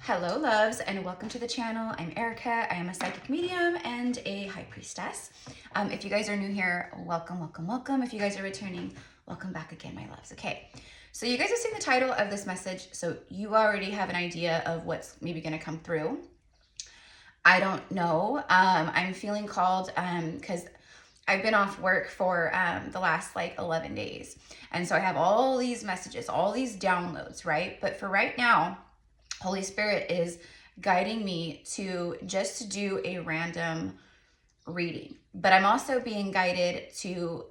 Hello loves and welcome to the channel. I'm Erica. I am a psychic medium and a high priestess. If you guys are new here, welcome, welcome, welcome. If you guys are returning, welcome back again, my loves. Okay, so you guys have seen the title of this message, so you already have an idea of what's maybe going to come through. I don't know. I'm feeling called because I've been off work for the last like 11 days. And so I have all these messages, all these downloads, right? But for right now, Holy Spirit is guiding me to just do a random reading. But I'm also being guided to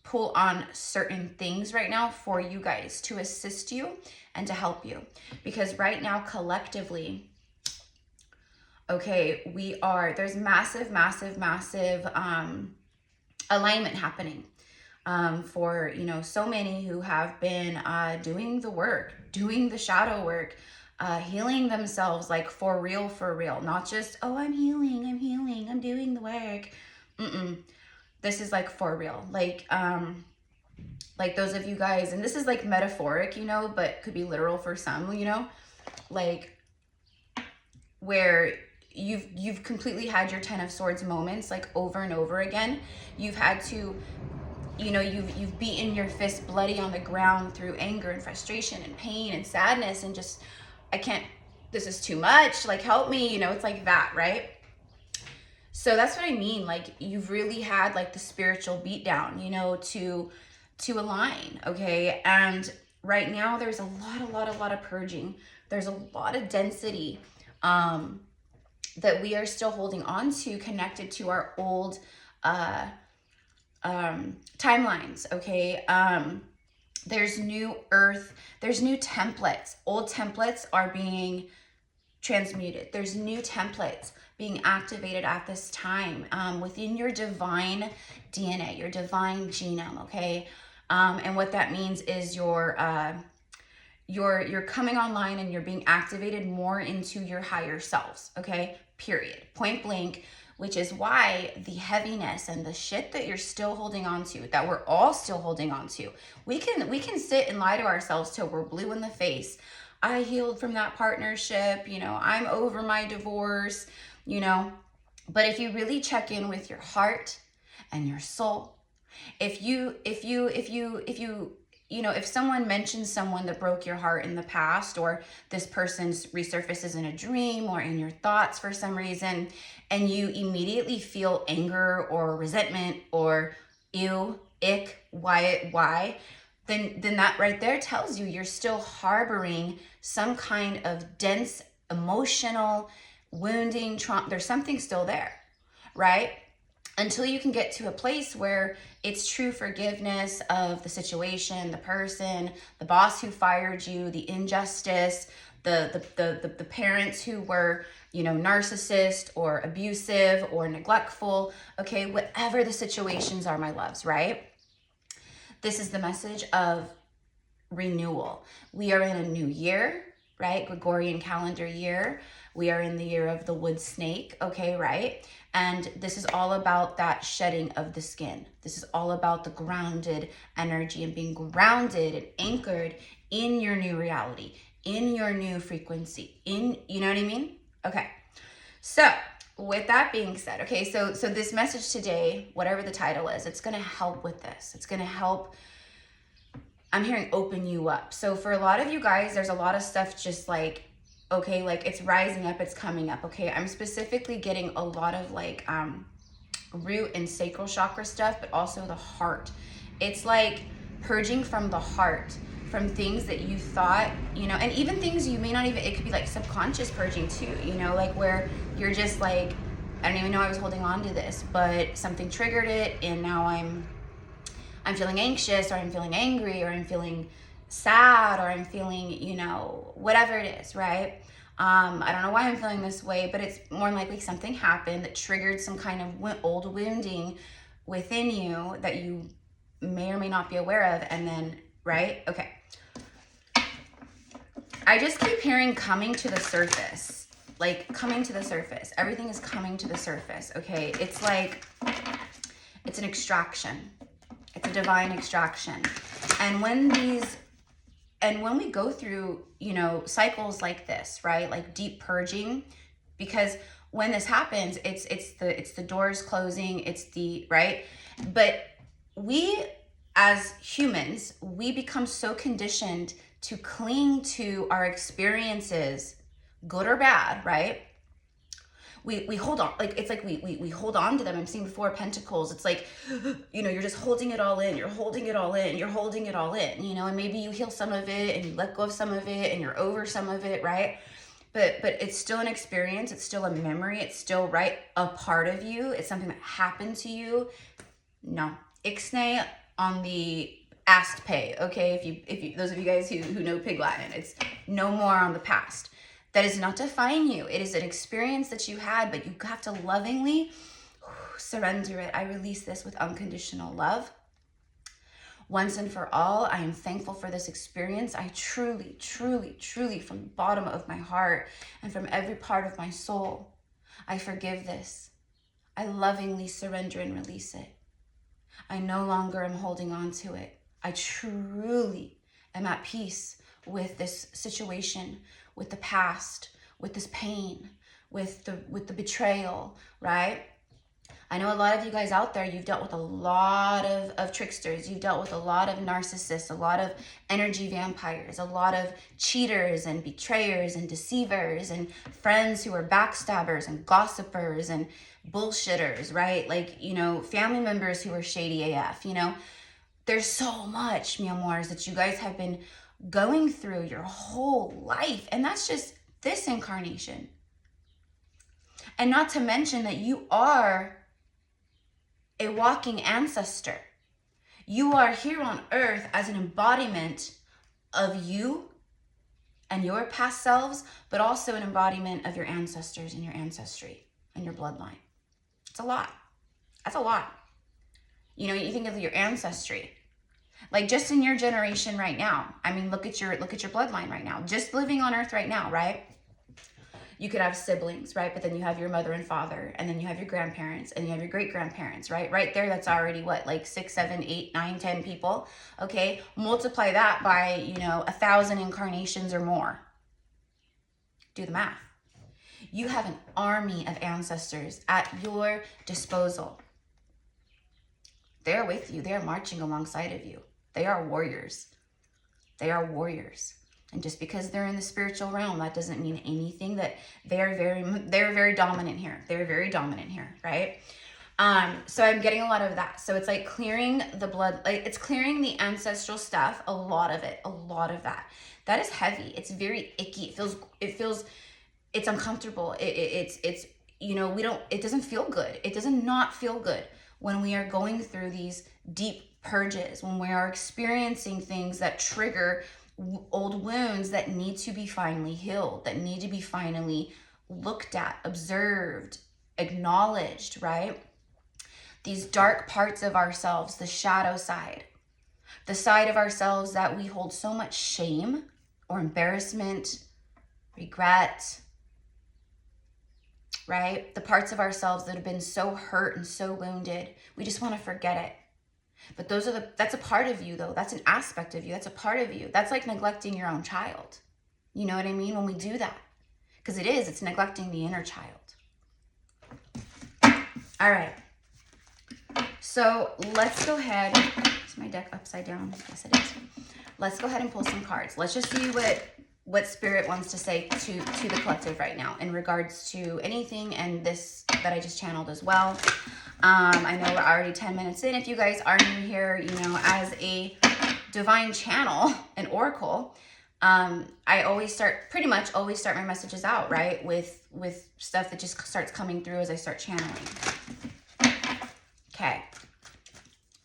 pull on certain things right now for you guys to assist you and to help you. Because right now, collectively, okay, there's massive, massive, massive alignment happening for, so many who have been doing the work, doing the shadow work, healing themselves, like for real, not just, oh, I'm healing, I'm doing the work. This is like for real, like those of you guys, and this is like metaphoric, but could be literal for some, like where you've completely had your 10 of Swords moments, like over and over again. You've had to, you've beaten your fist bloody on the ground through anger and frustration and pain and sadness and just, this is too much, like help me, it's like that, right? So that's what I mean, like you've really had like the spiritual beatdown, to align, okay? And right now there's a lot of purging. There's a lot of density that we are still holding on to, connected to our old timelines, okay? There's new earth, there's new templates. Old templates are being transmuted. There's new templates being activated at this time within your divine DNA, your divine genome, okay? And what that means is you're coming online and you're being activated more into your higher selves, okay? Period. Point blank. Which is why the heaviness and the shit that you're still holding on to, that we're all still holding on to, we can sit and lie to ourselves till we're blue in the face. I healed from that partnership, I'm over my divorce, but if you really check in with your heart and your soul, if someone mentions someone that broke your heart in the past, or this person resurfaces in a dream or in your thoughts for some reason, and you immediately feel anger or resentment or ew, ick, why, then that right there tells you you're still harboring some kind of dense emotional wounding trauma. There's something still there, right? Until you can get to a place where it's true forgiveness of the situation, the person, the boss who fired you, the injustice, the parents who were, narcissist or abusive or neglectful, okay, whatever the situations are, my loves, right? This is the message of renewal. We are in a new year, right? Gregorian calendar year. We are in the year of the wood snake, okay, right? And this is all about that shedding of the skin. This is all about the grounded energy and being grounded and anchored in your new reality, in your new frequency, you know what I mean? Okay, so with that being said, okay, so this message today, whatever the title is, it's gonna help with this. It's gonna help, I'm hearing, open you up. So for a lot of you guys, there's a lot of stuff just like, okay, like it's rising up, it's coming up, okay? I'm specifically getting a lot of like root and sacral chakra stuff, but also the heart. It's like purging from the heart, from things that you thought, and even things you may not even, it could be like subconscious purging too, like where you're just like, I don't even know I was holding on to this, but something triggered it and now I'm feeling anxious, or I'm feeling angry, or I'm feeling sad, or I'm feeling, whatever it is, right? I don't know why I'm feeling this way, but it's more likely something happened that triggered some kind of old wounding within you that you may or may not be aware of. And then, right? Okay. I just keep hearing coming to the surface, like coming to the surface. Everything is coming to the surface. Okay. It's like, it's an extraction. It's a divine extraction. And when these And when we go through, you know, cycles like this, right? Like deep purging, because when this happens, it's the doors closing, it's the, right? But we as humans, we become so conditioned to cling to our experiences, good or bad, right? We hold on, like, it's like we hold on to them. I'm seeing the Four of Pentacles. It's like, you know, you're just holding it all in. You're holding it all in. You're holding it all in, you know, and maybe you heal some of it and you let go of some of it and you're over some of it, right? But it's still an experience. It's still a memory. It's still, right, a part of you. It's something that happened to you. No. Ixnay on the ast pay, okay? If you those of you guys who know Pig Latin, it's no more on the past. That is not define you. It is an experience that you had, but you have to lovingly surrender it. I release this with unconditional love. Once and for all, I am thankful for this experience. I truly, truly, truly, from the bottom of my heart and from every part of my soul, I forgive this. I lovingly surrender and release it. I no longer am holding on to it. I truly am at peace with this situation, with the past, with this pain, with the betrayal, right? I know a lot of you guys out there, you've dealt with a lot of tricksters. You've dealt with a lot of narcissists, a lot of energy vampires, a lot of cheaters and betrayers and deceivers and friends who are backstabbers and gossipers and bullshitters, right? Like, you know, family members who are shady AF, you know. There's so much, mi amors, that you guys have been going through your whole life. And that's just this incarnation. And not to mention that you are a walking ancestor. You are here on earth as an embodiment of you and your past selves, but also an embodiment of your ancestors and your ancestry and your bloodline. It's a lot. That's a lot. You know, you think of your ancestry. Like just in your generation right now. I mean, look at your bloodline right now. Just living on earth right now, right? You could have siblings, right? But then you have your mother and father, and then you have your grandparents, and you have your great-grandparents, right? Right there, that's already what, like 6, 7, 8, 9, 10 people, okay? Multiply that by, you know, 1,000 incarnations or more. Do the math. You have an army of ancestors at your disposal. They're with you. They're marching alongside of you. They are warriors. They are warriors. And just because they're in the spiritual realm, that doesn't mean anything. That they're very dominant here. They're very dominant here, right? So I'm getting a lot of that. So it's like clearing the blood, like it's clearing the ancestral stuff, a lot of it, a lot of that. That is heavy. It's very icky. It feels, it's uncomfortable. It's, you know, it doesn't feel good. It does not feel good when we are going through these deep purges, when we are experiencing things that trigger old wounds that need to be finally healed, that need to be finally looked at, observed, acknowledged, right? These dark parts of ourselves, the shadow side, the side of ourselves that we hold so much shame or embarrassment, regret, right? The parts of ourselves that have been so hurt and so wounded, we just want to forget it. But that's a part of you though. That's an aspect of you. That's a part of you. That's like neglecting your own child. You know what I mean? When we do that, because it's neglecting the inner child. All right. So let's go ahead. Is my deck upside down? Yes, it is. Let's go ahead and pull some cards. Let's just see what Spirit wants to say to the collective right now in regards to anything and this that I just channeled as well. I know we're already 10 minutes in. If you guys are new here, you know, as a divine channel, an oracle, I pretty much always start my messages out, right? With stuff that just starts coming through as I start channeling. Okay.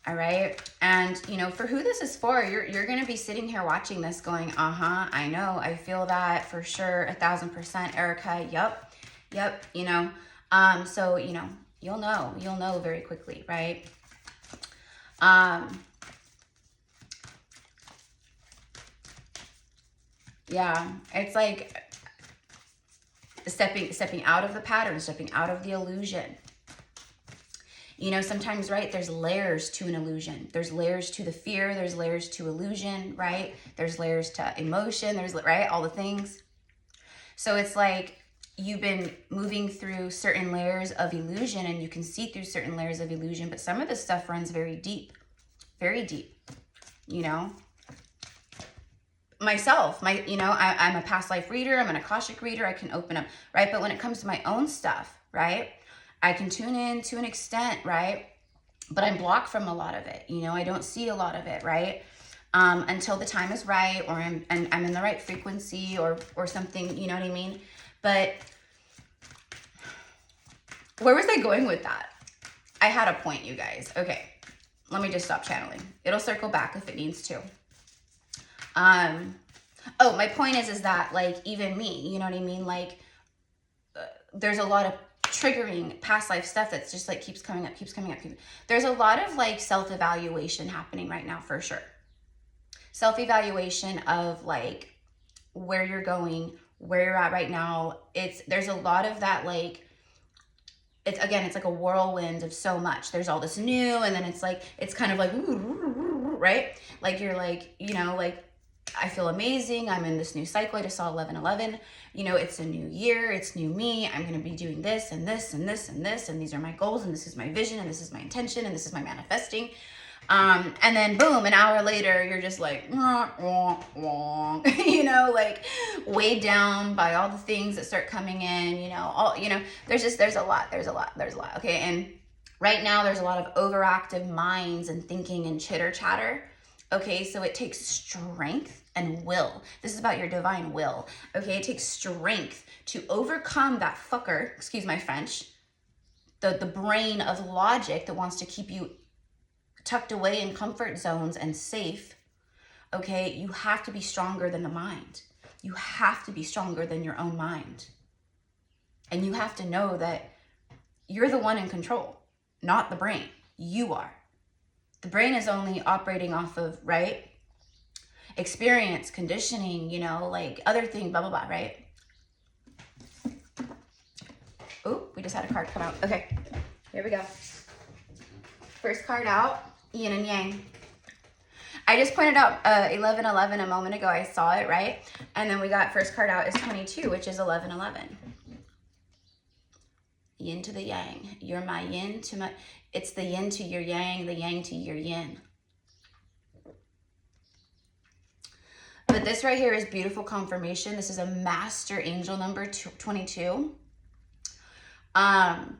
All right. And, you know, for who this is for, you're going to be sitting here watching this going, I know. I feel that for sure. 1,000%, Erica. Yep. You know, so, you know, you'll know very quickly, right? Yeah, it's like stepping out of the pattern, stepping out of the illusion. You know, sometimes, right, there's layers to an illusion. There's layers to the fear. There's layers to illusion, right? There's layers to emotion. There's, right, all the things. So it's like you've been moving through certain layers of illusion, and you can see through certain layers of illusion, but some of this stuff runs very deep, you know? Myself, you know, I'm a past life reader. I'm an Akashic reader. I can open up, right? But when it comes to my own stuff, right, I can tune in to an extent, right? But I'm blocked from a lot of it. You know, I don't see a lot of it, right? Until the time is right, or I'm in the right frequency, or something, you know what I mean? But where was I going with that? I had a point, you guys. Okay, let me just stop channeling. It'll circle back if it needs to. Oh, my point is that, like, even me, you know what I mean? Like, there's a lot of triggering past life stuff that's just like keeps coming up. There's a lot of like self-evaluation happening right now, for sure. Self-evaluation of like where you're going, where you're at right now. There's a lot of that, like, it's like a whirlwind of so much. There's all this new, and then it's like, it's kind of like, right? Like, you're like, you know, like, I feel amazing. I'm in this new cycle. I just saw 11/11. You know, it's a new year. It's new me. I'm going to be doing this and this and this and this. And these are my goals. And this is my vision. And this is my intention. And this is my manifesting. And then boom, an hour later, you're just like, wah, wah, wah. You know, like weighed down by all the things that start coming in, you know, there's a lot. Okay. And right now there's a lot of overactive minds and thinking and chitter chatter. Okay, so it takes strength and will. This is about your divine will. Okay, it takes strength to overcome that fucker, excuse my French, the brain of logic that wants to keep you tucked away in comfort zones and safe. Okay, you have to be stronger than the mind. You have to be stronger than your own mind. And you have to know that you're the one in control, not the brain. You are. The brain is only operating off of, right, experience, conditioning, you know, like other thing, blah, blah, blah, right? Oh, we just had a card come out. Okay, here we go. First card out, yin and yang. I just pointed out 11/11 a moment ago. I saw it, right? And then we got first card out is 22, which is 11/11. Yin to the yang. You're my yin to my... It's the yin to your yang, the yang to your yin. But this right here is beautiful confirmation. This is a master angel number 22. I'm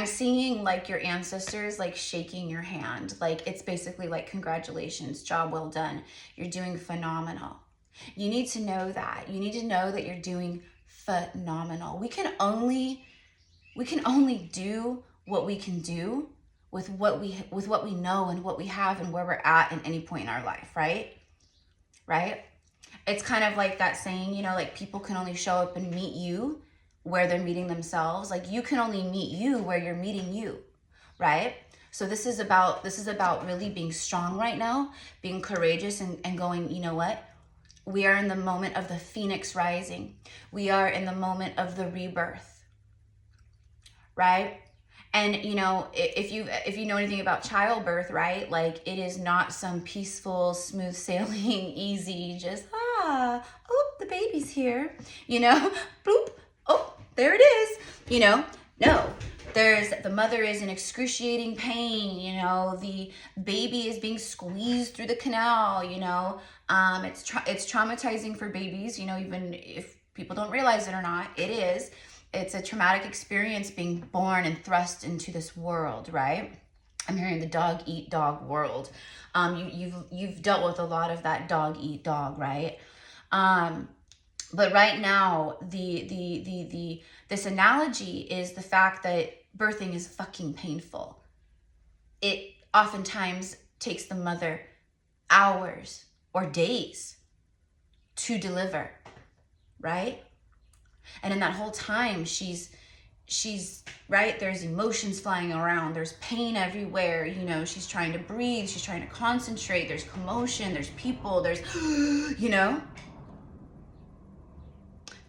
seeing like your ancestors like shaking your hand. Like it's basically like, congratulations, job well done. You're doing phenomenal. You need to know that. You need to know that you're doing phenomenal. We can only do what we can do with what we know and what we have and where we're at any point in our life, right? It's kind of like that saying, you know, like people can only show up and meet you where they're meeting themselves. Like you can only meet you where you're meeting you, right? So this is about really being strong right now, being courageous and going, you know what? We are in the moment of the phoenix rising. We are in the moment of the rebirth, right? And, you know, if you know anything about childbirth, right? Like it is not some peaceful, smooth sailing, easy, just, oh, the baby's here, you know, bloop, oh, there it is, you know, no. The mother is in excruciating pain, you know, the baby is being squeezed through the canal, you know, it's traumatizing for babies, you know, even if people don't realize it or not, it is. It's a traumatic experience being born and thrust into this world, right? I'm hearing the dog eat dog world. You've dealt with a lot of that dog eat dog, right? But right now, this analogy is the fact that birthing is fucking painful. It oftentimes takes the mother hours or days to deliver, right? And in that whole time, she's right, there's emotions flying around, there's pain everywhere, you know, she's trying to breathe, she's trying to concentrate, there's commotion, there's people, there's, you know,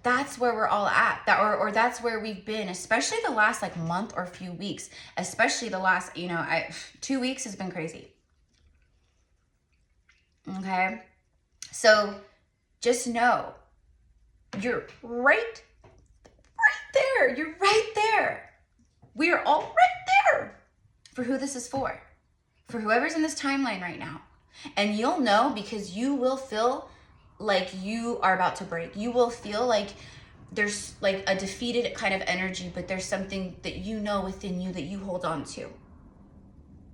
that's where we're all at, or that's where we've been, especially the last like month or few weeks, especially the last, you know, 2 weeks has been crazy. Okay. So just know you're right there. You're right there. We are all right there for who this is for whoever's in this timeline right now. And you'll know, because you will feel like you are about to break. You will feel like there's like a defeated kind of energy, but there's something that you know within you that you hold on to.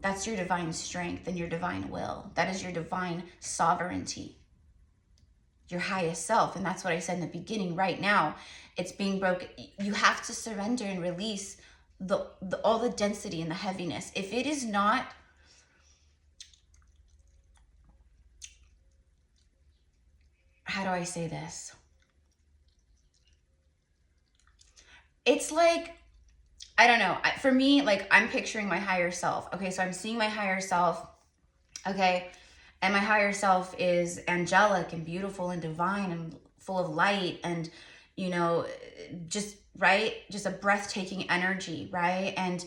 That's your divine strength and your divine will. That is your divine sovereignty, your highest self. And that's what I said in the beginning. Right now, it's being broken. You have to surrender and release all the density and the heaviness. If it is not, how do I say this? It's like, I don't know. For me, like, I'm picturing my higher self. Okay, so I'm seeing my higher self. Okay, and my higher self is angelic and beautiful and divine and full of light and, you know, just, right? Just a breathtaking energy, right? And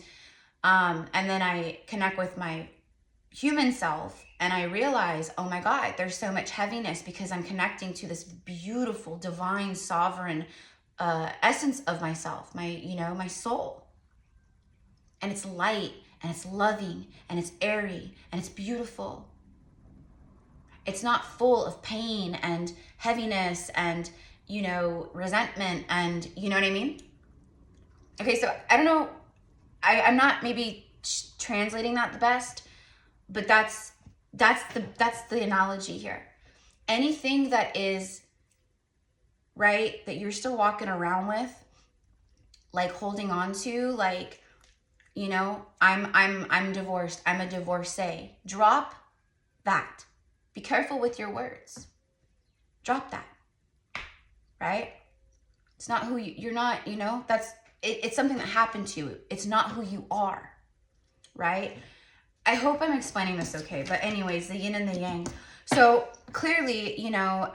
then I connect with my human self and I realize, oh my God, there's so much heaviness because I'm connecting to this beautiful, divine, sovereign essence of myself, my soul. And it's light and it's loving and it's airy and it's beautiful. It's not full of pain and heaviness and, you know, resentment and, you know what I mean? Okay, so I don't know, I'm not maybe translating that the best, but that's the analogy here. Anything that is, right, that you're still walking around with, like holding on to, like, you know, I'm divorced, I'm a divorcee. Drop that. Be careful with your words. Drop that. Right? It's not who you're not, you know, it's something that happened to you. It's not who you are. Right? I hope I'm explaining this okay. But anyways, the yin and the yang. So clearly, you know,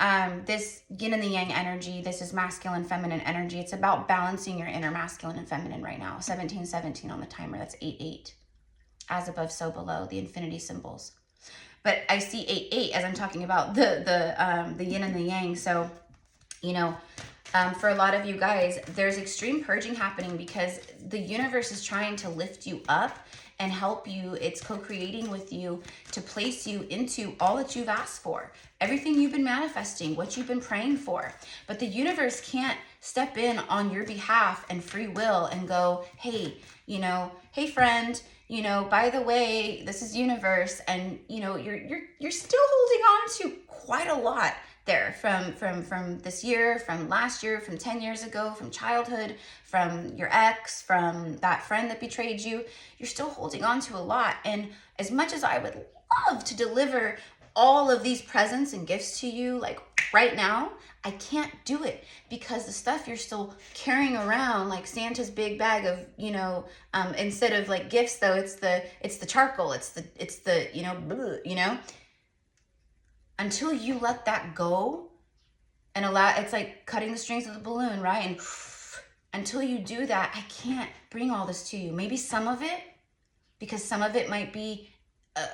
this yin and the yang energy, this is masculine, feminine energy. It's about balancing your inner masculine and feminine right now. 1717 on the timer. That's 88. As above, so below, the infinity symbols. But I see 88 as I'm talking about the yin and the yang. So, you know, for a lot of you guys, there's extreme purging happening because the universe is trying to lift you up and help you. It's co-creating with you to place you into all that you've asked for, everything you've been manifesting, what you've been praying for. But the universe can't step in on your behalf and free will and go, hey, you know, hey friend, you know, by the way, this is universe, and you know, you're still holding on to quite a lot there from this year, from last year, from 10 years ago, from childhood, from your ex, from that friend that betrayed you. You're still holding on to a lot. And as much as I would love to deliver all of these presents and gifts to you, like right now, I can't do it because the stuff you're still carrying around, like Santa's big bag of, you know, instead of like gifts though, it's the charcoal, it's the, you know, until you let that go and allow, it's like cutting the strings of the balloon, right? And until you do that, I can't bring all this to you. Maybe some of it, because some of it might be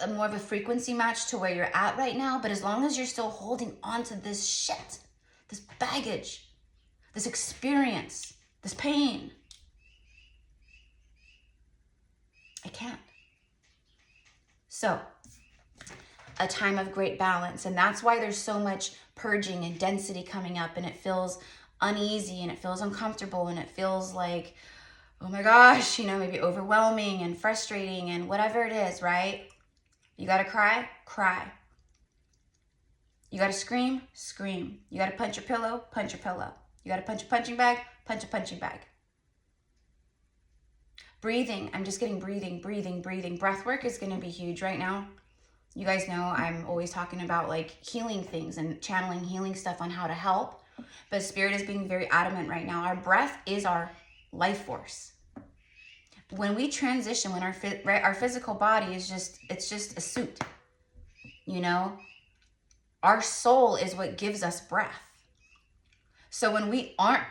a more of a frequency match to where you're at right now. But as long as you're still holding on to this shit, this baggage, this experience, this pain, I can't. So, a time of great balance. And that's why there's so much purging and density coming up, and it feels uneasy and it feels uncomfortable and it feels like, oh my gosh, you know, maybe overwhelming and frustrating and whatever it is, right? You gotta cry, cry. You gotta scream, scream. You gotta punch your pillow, punch your pillow. You gotta punch a punching bag, punch a punching bag. Breathing, I'm just getting breathing. Breath work is gonna be huge right now. You guys know I'm always talking about like healing things and channeling healing stuff on how to help. But Spirit is being very adamant right now. Our breath is our life force. When we transition, when our physical body is it's just a suit, you know, our soul is what gives us breath. So when we aren't,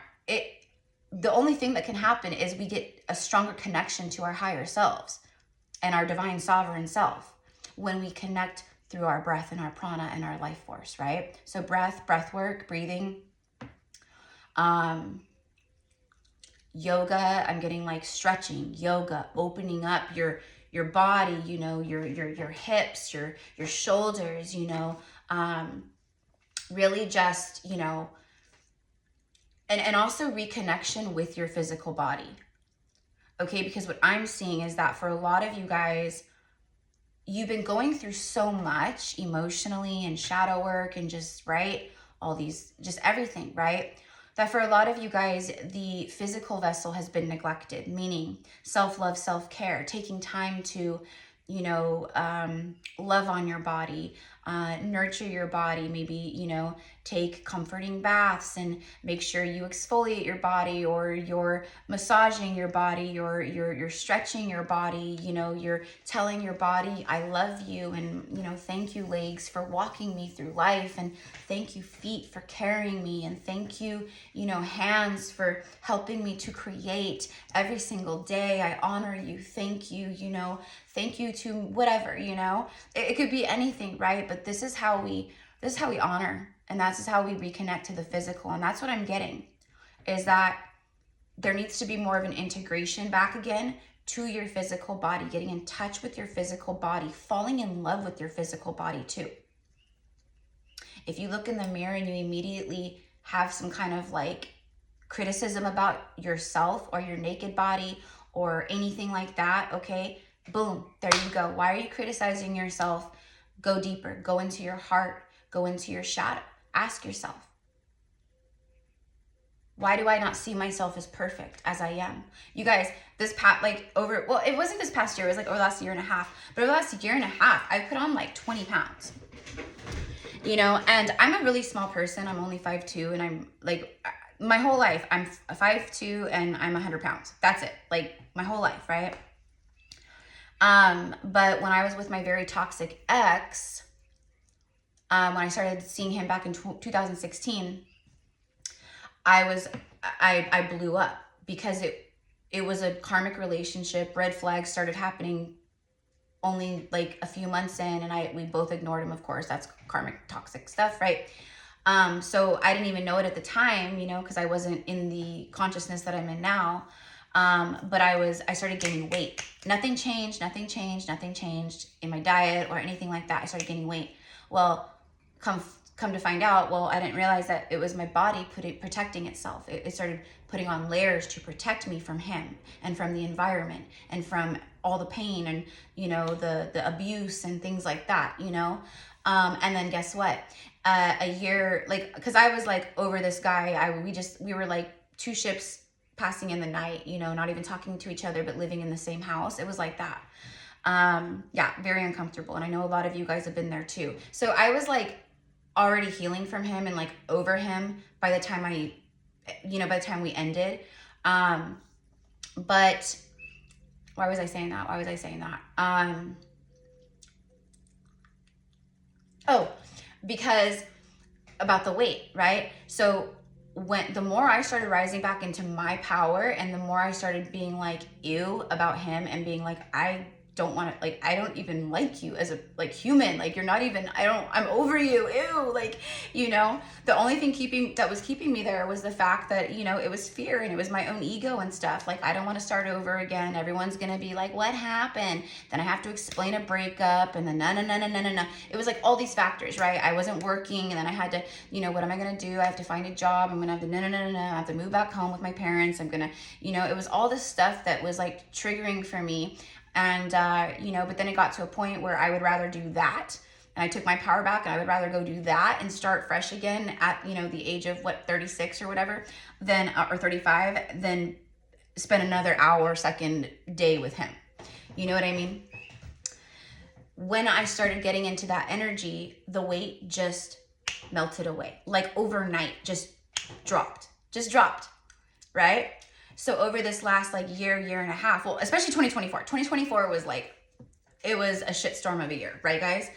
the only thing that can happen is we get a stronger connection to our higher selves and our divine sovereign self when we connect through our breath and our prana and our life force, right? So breath work, breathing, yoga, I'm getting like stretching, yoga, opening up your body, you know, your hips, your shoulders, you know, really just, you know, and also reconnection with your physical body. Okay, because what I'm seeing is that for a lot of you guys, you've been going through so much emotionally and shadow work and just, right, all these, just everything, right? That for a lot of you guys, the physical vessel has been neglected, meaning self-love, self-care, taking time to, you know, love on your body, nurture your body, maybe, you know, take comforting baths and make sure you exfoliate your body, or you're massaging your body, you're stretching your body, you know, you're telling your body, I love you, and, you know, thank you legs for walking me through life, and thank you feet for carrying me, and thank you, you know, hands for helping me to create every single day. I honor you. Thank you, you know, thank you to whatever, you know, it could be anything, right? But this is how we honor, and that's just how we reconnect to the physical. And that's what I'm getting, is that there needs to be more of an integration back again to your physical body, getting in touch with your physical body, falling in love with your physical body too. If you look in the mirror and you immediately have some kind of like criticism about yourself or your naked body or anything like that, okay, boom, there you go. Why are you criticizing yourself? Go deeper, go into your heart, go into your shadow. Ask yourself, why do I not see myself as perfect as I am? You guys, this past, like over, well, it wasn't this past year, it was like over the last year and a half, but over the last year and a half, I put on like 20 pounds, you know, and I'm a really small person. I'm only 5'2", and I'm like, my whole life, I'm 5'2", and I'm 100 pounds. That's it, like my whole life, right? But when I was with my very toxic ex, when I started seeing him back in 2016, I blew up, because it was a karmic relationship. Red flags started happening only like a few months in, and we both ignored him, of course. That's karmic toxic stuff, right? So I didn't even know it at the time, you know, because I wasn't in the consciousness that I'm in now. But I started gaining weight. Nothing changed in my diet or anything like that. I started gaining weight. Well, come to find out, well, I didn't realize that it was my body protecting itself. It started putting on layers to protect me from him and from the environment and from all the pain and, you know, the abuse and things like that, you know? And then guess what? A year, like, cause I was like over this guy, we were like two ships passing in the night, you know, not even talking to each other, but living in the same house. It was like that. Yeah, very uncomfortable. And I know a lot of you guys have been there too. So I was like already healing from him and like over him by the time we ended. But why was I saying that? Oh, because about the weight, right? So the more I started rising back into my power, and the more I started being like, ew, about him, and being like, I don't want to, like, I don't even like you as a, like, human, like, you're not even, I'm over you, ew, like, you know, the only thing that was keeping me there was the fact that, you know, it was fear, and it was my own ego and stuff. Like, I don't want to start over again. Everyone's gonna be like, what happened? Then I have to explain a breakup, and then no. It was like all these factors, right? I wasn't working, and then I had to, you know, what am I gonna do? I have to find a job. I'm gonna have to no. I have to move back home with my parents. I'm gonna, you know, it was all this stuff that was like triggering for me. And, you know, but then it got to a point where I would rather do that. And I took my power back, and I would rather go do that and start fresh again at, you know, the age of 36 or whatever, than, or 35, than spend another hour, second day with him. You know what I mean? When I started getting into that energy, the weight just melted away. Like overnight, just dropped, right? So over this last like year and a half, well, especially 2024 was like, it was a shitstorm of a year, right, guys?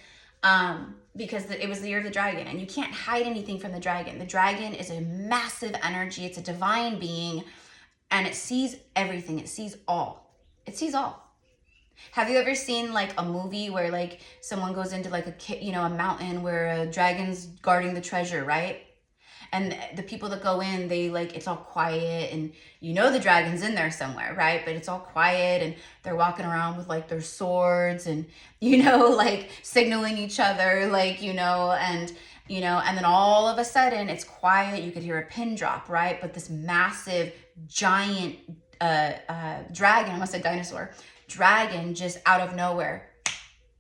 because it was the year of the dragon, and you can't hide anything from the dragon. The dragon is a massive energy. It's a divine being, and it sees everything. It sees all. It sees all. Have you ever seen like a movie where like someone goes into like a mountain where a dragon's guarding the treasure, right? And the people that go in, they like, it's all quiet, and you know the dragon's in there somewhere, right? But it's all quiet, and they're walking around with like their swords and, like signaling each other, like, and then all of a sudden it's quiet. You could hear a pin drop, right? But this massive giant dragon, I almost said dinosaur, dragon, just out of nowhere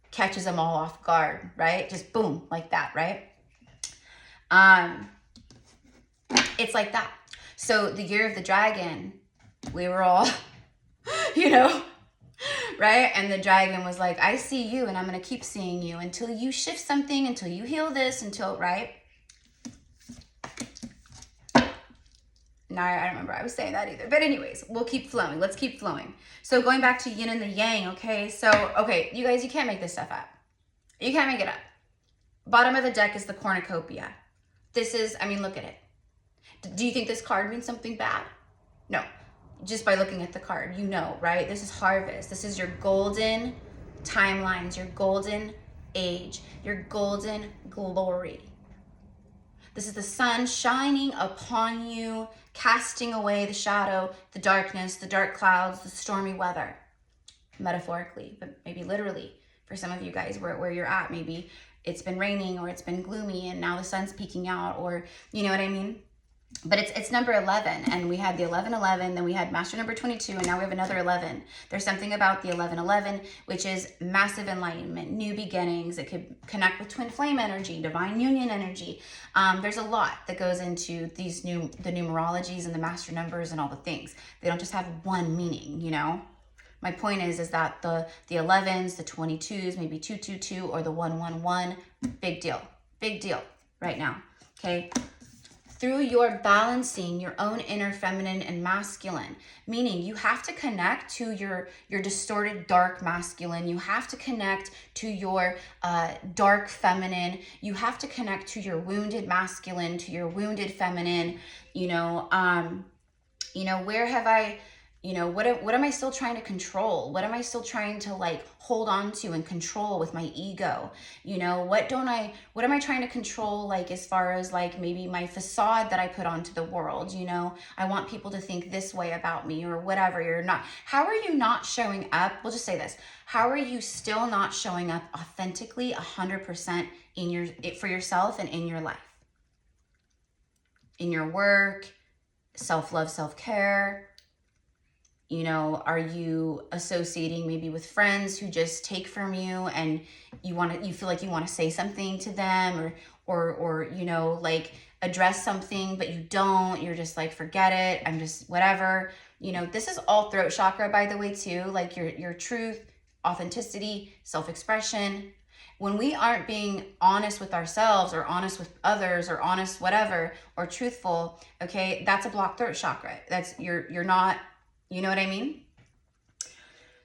catches them all off guard, right? Just boom, like that, right? It's like that. So the year of the dragon, we were all, right? And the dragon was like, I see you, and I'm going to keep seeing you until you shift something, until you heal this, right? No, I don't remember I was saying that either. But anyways, we'll keep flowing. Let's keep flowing. So going back to yin and the yang, okay? So, okay, you guys, you can't make this stuff up. You can't make it up. Bottom of the deck is the cornucopia. This is, look at it. Do you think this card means something bad? No. Just by looking at the card, right? This is harvest. This is your golden timelines, your golden age, your golden glory. This is the sun shining upon you, casting away the shadow, the darkness, the dark clouds, the stormy weather. Metaphorically, but maybe literally for some of you guys where you're at. Maybe it's been raining, or it's been gloomy, and now the sun's peeking out, or you know what I mean? But it's number 11, and we had the 1111, then we had master number 22, and now we have another 11. There's something about the 1111, which is massive enlightenment, new beginnings. It could connect with twin flame energy, divine union energy. There's a lot that goes into the numerologies and the master numbers and all the things. They don't just have one meaning, My point is that the 11s, the 22s, maybe 222, or the 111, big deal right now, okay? Through your balancing your own inner feminine and masculine, meaning you have to connect to your distorted dark masculine. You have to connect to your dark feminine. You have to connect to your wounded masculine, to your wounded feminine. Where have I, what am I still trying to control? What am I still trying to like hold on to and control with my ego? What am I trying to control, like as far as like maybe my facade that I put onto the world? I want people to think this way about me, or whatever. You're not. How are you not showing up? We'll just say this. How are you still not showing up authentically 100% for yourself and in your life? In your work, self-love, self-care. Are you associating maybe with friends who just take from you, and you feel like you want to say something to them, or like address something, but you don't, you're just like, forget it, I'm just whatever. This is all throat chakra, by the way, too, like your truth, authenticity, self-expression. When we aren't being honest with ourselves, or honest with others, or honest whatever, or truthful, okay, that's a blocked throat chakra. That's you're not. You know what I mean?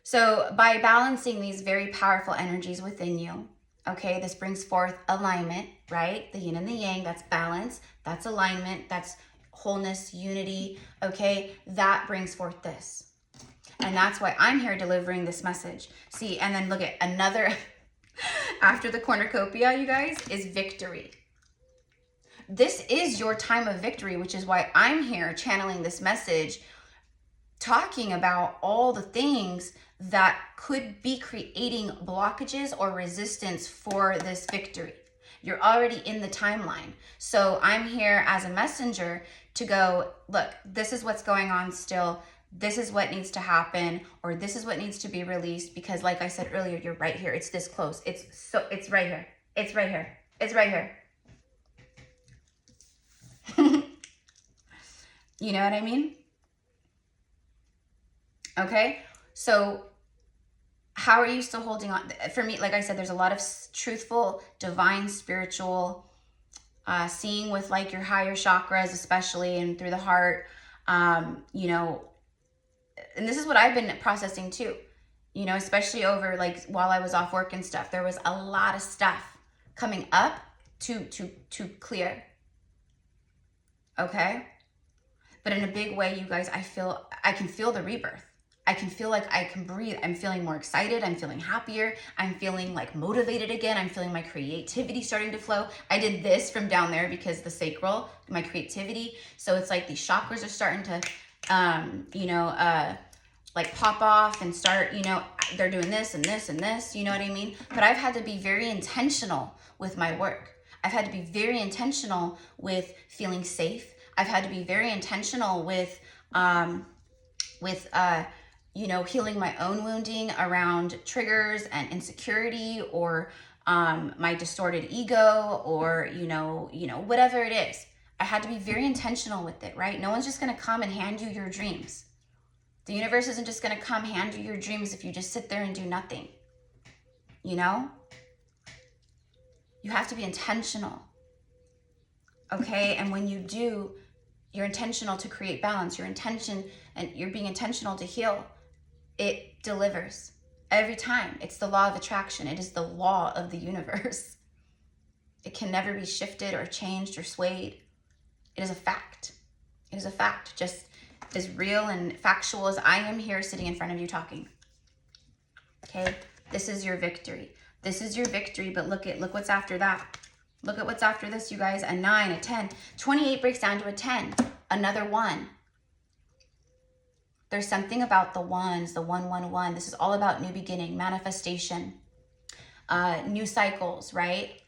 So by balancing these very powerful energies within you, okay, this brings forth alignment, right? The yin and the yang, that's balance, that's alignment, that's wholeness, unity, okay? That brings forth this. And that's why I'm here delivering this message. See, and then look at another, after the cornucopia, you guys, is victory. This is your time of victory, which is why I'm here channeling this message, talking about all the things that could be creating blockages or resistance for this victory. You're already in the timeline. So I'm here as a messenger to go, look, this is what's going on still. This is what needs to happen, or this is what needs to be released, because like I said earlier, you're right here. It's this close. It's right here. It's right here. It's right here. You know what I mean? Okay, so how are you still holding on? For me, like I said, there's a lot of truthful, divine, spiritual, seeing with like your higher chakras, especially, and through the heart, and this is what I've been processing too, especially over like while I was off work and stuff. There was a lot of stuff coming up to clear. Okay? But in a big way, you guys, I can feel the rebirth. I can feel like I can breathe. I'm feeling more excited. I'm feeling happier. I'm feeling like motivated again. I'm feeling my creativity starting to flow. I did this from down there because the sacral, my creativity. So it's like these chakras are starting to, like pop off and start, they're doing this and this and this, you know what I mean? But I've had to be very intentional with my work. I've had to be very intentional with feeling safe. I've had to be very intentional with healing my own wounding around triggers and insecurity, or my distorted ego, or whatever it is. I had to be very intentional with it, right? No one's just going to come and hand you your dreams. The universe isn't just going to come hand you your dreams if you just sit there and do nothing. You have to be intentional. Okay? And when you do, you're intentional to create balance. You're being intentional to heal. It delivers every time. It's the law of attraction. It is the law of the universe. It can never be shifted or changed or swayed. It is a fact. It is a fact. Just as real and factual as I am here sitting in front of you talking. Okay? This is your victory. This is your victory, but look what's after that. Look at what's after this, you guys. A 9, a 10. 28 breaks down to a 10. Another 1. There's something about the ones, the 111. This is all about new beginning, manifestation, new cycles, right?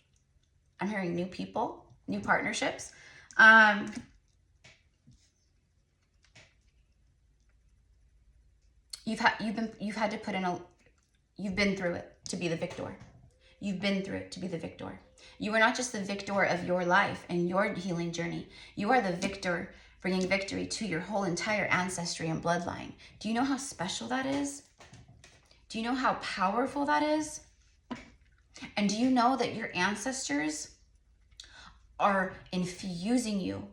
I'm hearing new people, new partnerships. You've been through it to be the victor. You've been through it to be the victor. You are not just the victor of your life and your healing journey. You are the victor, bringing victory to your whole entire ancestry and bloodline. Do you know how special that is? Do you know how powerful that is? And do you know that your ancestors are infusing you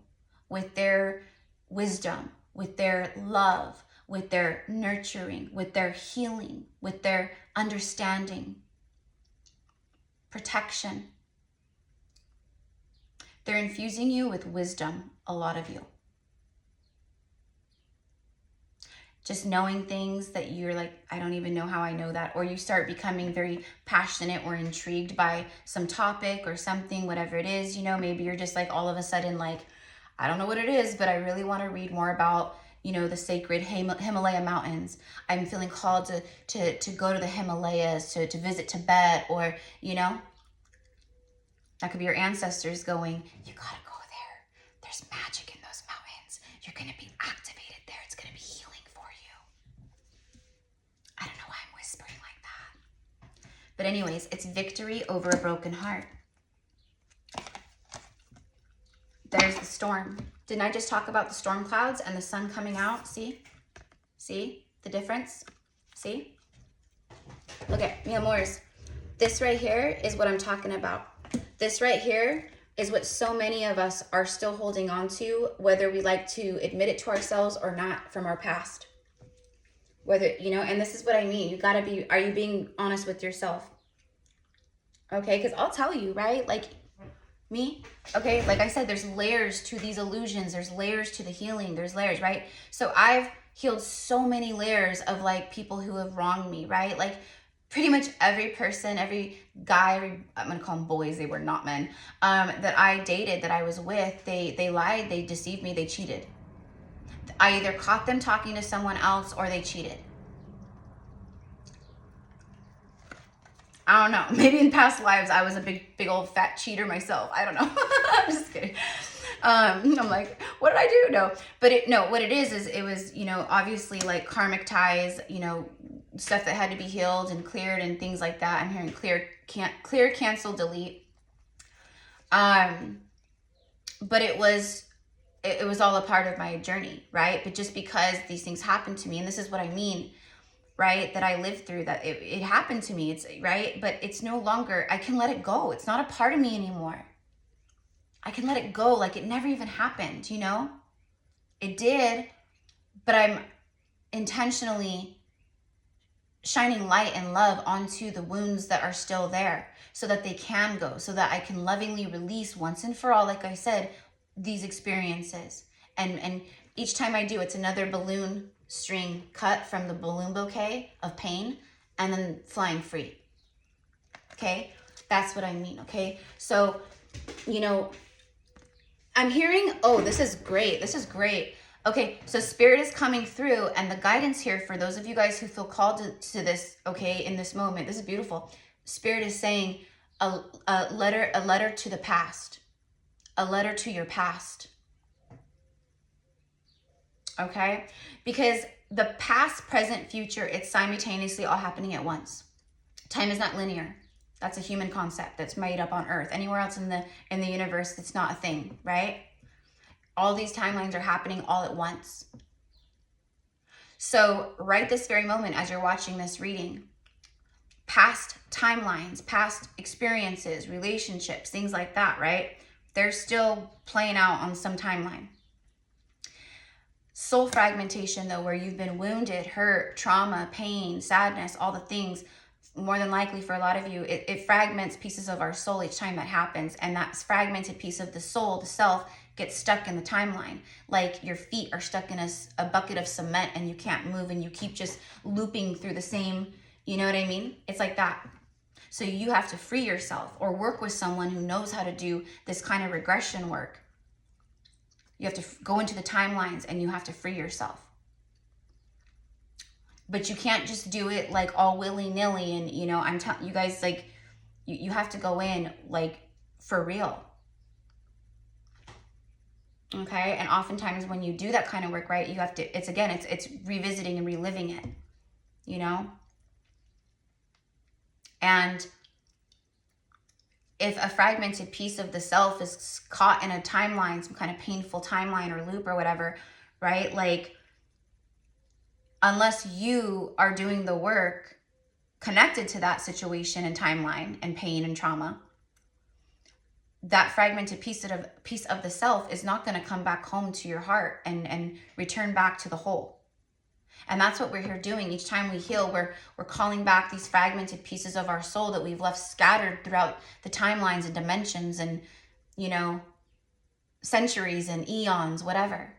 with their wisdom, with their love, with their nurturing, with their healing, with their understanding, protection? They're infusing you with wisdom, a lot of you. Just knowing things that you're like, I don't even know how I know that. Or you start becoming very passionate or intrigued by some topic or something, whatever it is. Maybe you're just like all of a sudden like, I don't know what it is, but I really want to read more about, the sacred Himalaya mountains. I'm feeling called to go to the Himalayas, to visit Tibet, or, that could be your ancestors going, you gotta go there. There's magic in those mountains. You're gonna be activated there. It's gonna be healing for you. I don't know why I'm whispering like that. But anyways, it's victory over a broken heart. There's the storm. Didn't I just talk about the storm clouds and the sun coming out? See? See the difference? See? Look at me, amores. This right here is what I'm talking about. This right here is what so many of us are still holding on to, whether we like to admit it to ourselves or not, from our past. Whether, and this is what I mean. You gotta be, are you being honest with yourself? Okay, because I'll tell you, right? Like, me, okay, like I said, there's layers to these illusions. There's layers to the healing. There's layers, right? So I've healed so many layers of like people who have wronged me, right? Like pretty much every person, every guy, I'm gonna call them boys, they were not men, that I dated, that I was with, they lied, they deceived me, they cheated. I either caught them talking to someone else or they cheated. I don't know. Maybe in past lives, I was a big old fat cheater myself. I don't know. I'm just kidding. I'm like, what did I do? No, but what it is it was, obviously like karmic ties, stuff that had to be healed and cleared and things like that. I'm hearing clear, cancel, delete. But it was all a part of my journey, right? But just because these things happened to me, and this is what I mean, right, that I lived through, that it happened to me, it's right, but it's no longer, I can let it go. It's not a part of me anymore. I can let it go like it never even happened, It did, but I'm intentionally shining light and love onto the wounds that are still there so that they can go, so that I can lovingly release once and for all, like I said, these experiences. And each time I do, it's another balloon string cut from the balloon bouquet of pain and then flying free. Okay? That's what I mean, okay? So, you know, I'm hearing, oh, this is great. This is great. Okay, so Spirit is coming through, and the guidance here for those of you guys who feel called to this, okay, in this moment, this is beautiful. Spirit is saying a letter to the past, a letter to your past. Okay, because the past, present, future, it's simultaneously all happening at once. Time is not linear. That's a human concept that's made up on Earth. Anywhere else in the universe, it's not a thing, right? All these timelines are happening all at once. So right this very moment, as you're watching this reading, past timelines, past experiences, relationships, things like that, right? They're still playing out on some timeline. Soul fragmentation, though, where you've been wounded, hurt, trauma, pain, sadness, all the things, more than likely for a lot of you, it fragments pieces of our soul each time that happens. And that fragmented piece of the soul, the self, gets stuck in the timeline. Like your feet are stuck in a bucket of cement and you can't move and you keep just looping through the same, you know what I mean? It's like that. So you have to free yourself or work with someone who knows how to do this kind of regression work. You have to go into the timelines and you have to free yourself. But you can't just do it like all willy-nilly. And, you know, I'm telling you guys, like, you have to go in like for real. Okay. And oftentimes when you do that kind of work, right, you have to, it's revisiting and reliving it, you know? And if a fragmented piece of the self is caught in a timeline, some kind of painful timeline or loop or whatever, right? Like, unless you are doing the work connected to that situation and timeline and pain and trauma, that fragmented piece of the self is not going to come back home to your heart and return back to the whole. And that's what we're here doing. Each time we heal, we're calling back these fragmented pieces of our soul that we've left scattered throughout the timelines and dimensions and, you know, centuries and eons, whatever.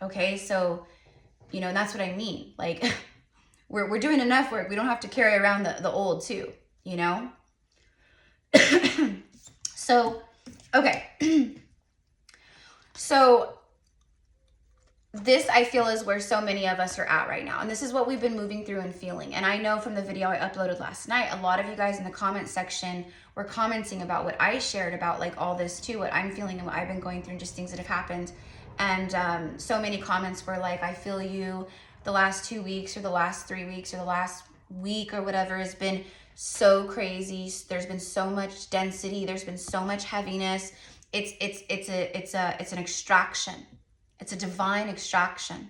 Okay, so, you know, and that's what I mean. Like, we're doing enough work. We don't have to carry around the old too, you know? So, okay. So this, I feel, is where so many of us are at right now. And this is what we've been moving through and feeling. And I know from the video I uploaded last night, a lot of you guys in the comment section were commenting about what I shared about, like, all this too, what I'm feeling and what I've been going through and just things that have happened. And so many comments were like, I feel you, the last 2 weeks or the last 3 weeks or the last week or whatever has been so crazy. There's been so much density. There's been so much heaviness. It's an extraction. It's a divine extraction.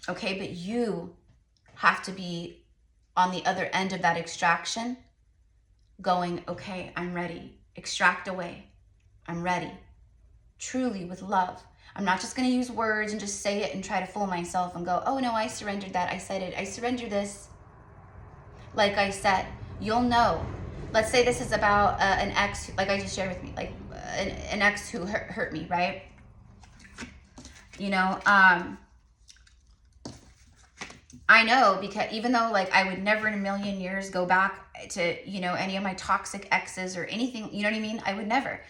Okay, but you have to be on the other end of that extraction going, okay, I'm ready. Extract away. I'm ready. Truly with love. I'm not just going to use words and just say it and try to fool myself and go, oh no, I surrendered that. I said it. I surrender this. Like I said, you'll know. Let's say this is about an ex, like I just shared with me, like an ex who hurt me, right? You know, I know, because even though, like, I would never in a million years go back to, you know, any of my toxic exes or anything, you know what I mean? I would never.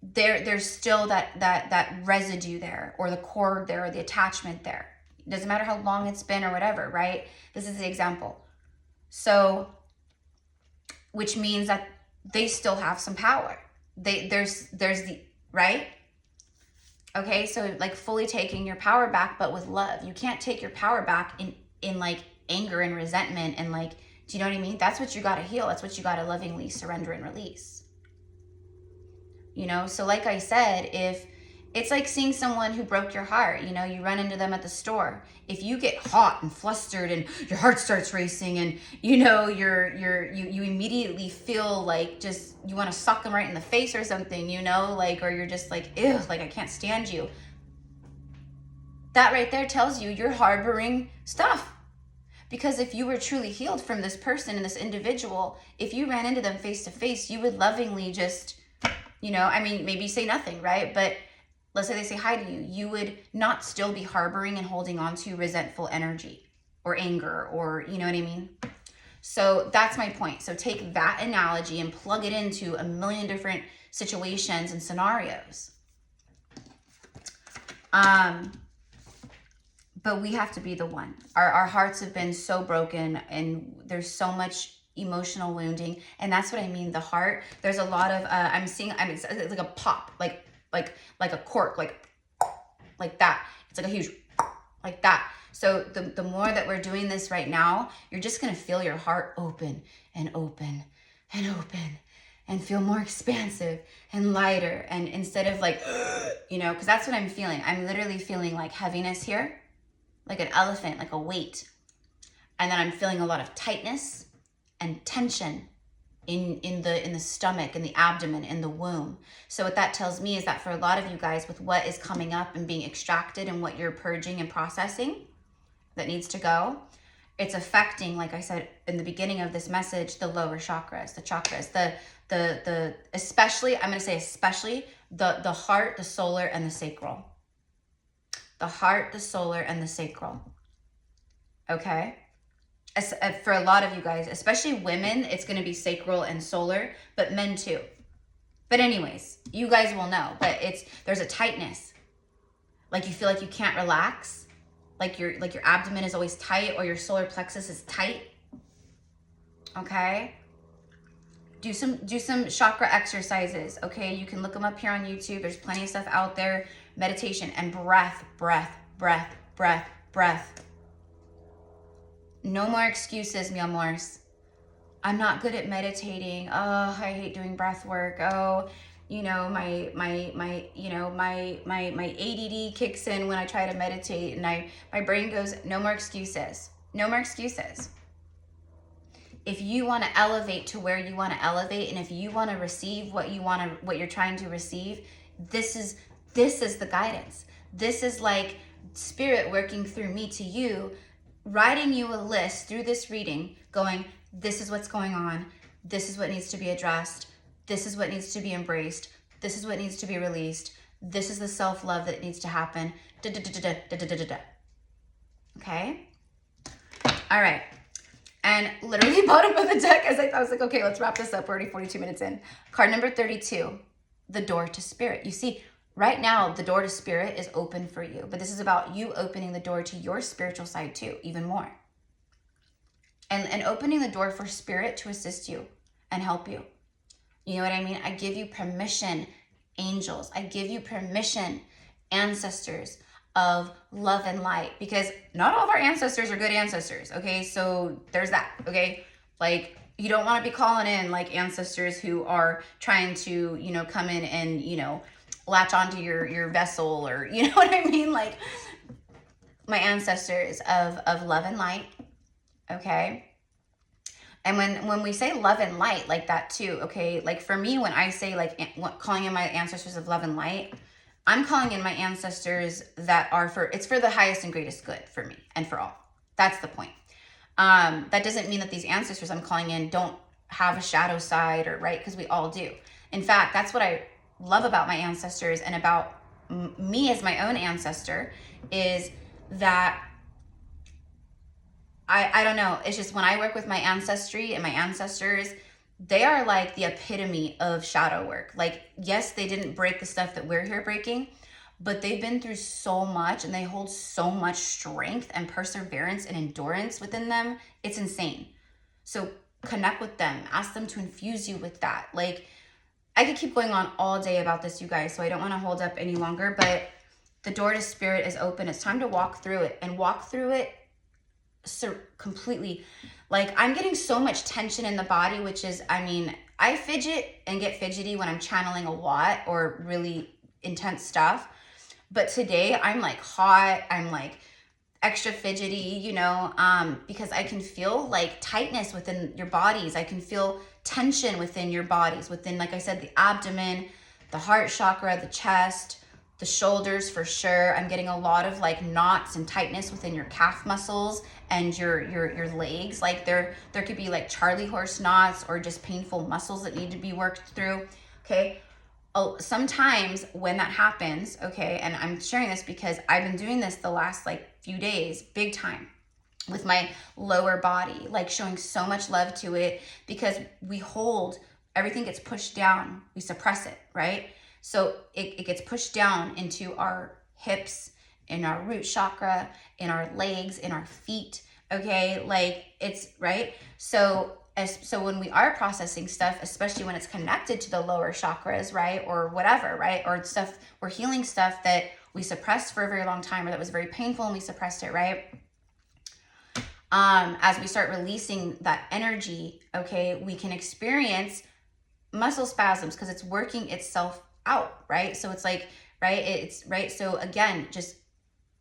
There's still that residue there, or the cord there, or the attachment there. It doesn't matter how long it's been or whatever, right? This is the example. So, which means that they still have some power. There's the, right? Okay, so like fully taking your power back, but with love. You can't take your power back in like anger and resentment and, like, do you know what I mean? That's what you got to heal. That's what you got to lovingly surrender and release. You know, so like I said, if it's like seeing someone who broke your heart, you know, you run into them at the store. If you get hot and flustered and your heart starts racing and, you know, you immediately feel like just, you want to suck them right in the face or something, you know, like, or you're just like, ew, like, I can't stand you. that right there tells you you're harboring stuff. Because if you were truly healed from this person and this individual, if you ran into them face to face, you would lovingly just, you know, I mean, maybe say nothing, right? But let's say they say hi to you, you would not still be harboring and holding on to resentful energy or anger, or, you know what I mean? So that's my point. So take that analogy and plug it into a million different situations and scenarios. But we have to be the one. Our hearts have been so broken, and there's so much emotional wounding. And that's what I mean. The heart, there's a lot of, it's like a pop, like a cork, like that. It's like a huge, like that. So the more that we're doing this right now, you're just going to feel your heart open and open and open and feel more expansive and lighter. And instead of like, you know, because that's what I'm feeling. I'm literally feeling like heaviness here, like an elephant, like a weight. And then I'm feeling a lot of tightness and tension in the stomach, in the abdomen, in the womb. So what that tells me is that for a lot of you guys, with what is coming up and being extracted and what you're purging and processing that needs to go, it's affecting, like I said in the beginning of this message, the lower chakras, the chakras, the especially, I'm going to say especially the heart, the solar, and the sacral. The heart, the solar, and the sacral. Okay? For a lot of you guys, especially women, it's going to be sacral and solar, but men too. But anyways, you guys will know. But there's a tightness. Like you feel like you can't relax. Like your abdomen is always tight, or your solar plexus is tight. Okay? Do some chakra exercises, okay? You can look them up here on YouTube. There's plenty of stuff out there. Meditation and breath, breath, breath, breath, breath. No more excuses, mi amors. I'm not good at meditating. Oh, I hate doing breath work. Oh, you know, my ADD kicks in when I try to meditate, and my brain goes, no more excuses. No more excuses. If you want to elevate to where you want to elevate, and if you want to receive what you're trying to receive, this is the guidance. This is like spirit working through me to you, writing you a list through this reading, going, this is what's going on. This is what needs to be addressed. This is what needs to be embraced. This is what needs to be released. This is the self-love that needs to happen. Okay? All right. And literally bottom of the deck, as I was like, okay, let's wrap this up. We're already 42 minutes in. Card number 32, the door to spirit. You see, right now, the door to spirit is open for you. But this is about you opening the door to your spiritual side too, even more. And opening the door for spirit to assist you and help you. You know what I mean? I give you permission, angels. I give you permission, ancestors of love and light, because not all of our ancestors are good ancestors, okay? So there's that, okay? Like, you don't want to be calling in like ancestors who are trying to, you know, come in and, you know, latch onto your vessel, or, you know what I mean? Like, my ancestors of love and light, okay? And when we say love and light like that too, okay? Like for me, when I say like calling in my ancestors of love and light, I'm calling in my ancestors that are it's for the highest and greatest good for me and for all. That's the point. That doesn't mean that these ancestors I'm calling in don't have a shadow side, or right? Because we all do. In fact, that's what I love about my ancestors and about me as my own ancestor, is that I don't know. It's just when I work with my ancestry and my ancestors, they are like the epitome of shadow work. Like, yes, they didn't break the stuff that we're here breaking, but they've been through so much, and they hold so much strength and perseverance and endurance within them. It's insane. So connect with them. Ask them to infuse you with that. Like, I could keep going on all day about this, you guys, so I don't want to hold up any longer, but the door to spirit is open. It's time to walk through it, and walk through it completely. Like, I'm getting so much tension in the body, which is, I mean, I fidget and get fidgety when I'm channeling a lot or really intense stuff. But today I'm like hot. I'm like extra fidgety, you know, because I can feel like tightness within your bodies. I can feel tension within your bodies, within, like I said, the abdomen, the heart chakra, the chest, the shoulders for sure. I'm getting a lot of like knots and tightness within your calf muscles and your legs. Like there could be like Charlie horse knots or just painful muscles that need to be worked through. Okay. Sometimes when that happens, okay, and I'm sharing this because I've been doing this the last like few days, big time, with my lower body, like showing so much love to it, because we hold, everything gets pushed down, we suppress it, right? So it gets pushed down into our hips, in our root chakra, in our legs, in our feet, okay? Like it's, right? So when we are processing stuff, especially when it's connected to the lower chakras, right? Or whatever, right? Or stuff, we're healing stuff that we suppressed for a very long time, or that was very painful and we suppressed it, right? As we start releasing that energy, okay, we can experience muscle spasms because it's working itself out, right? So it's like, right, it's right. So again, just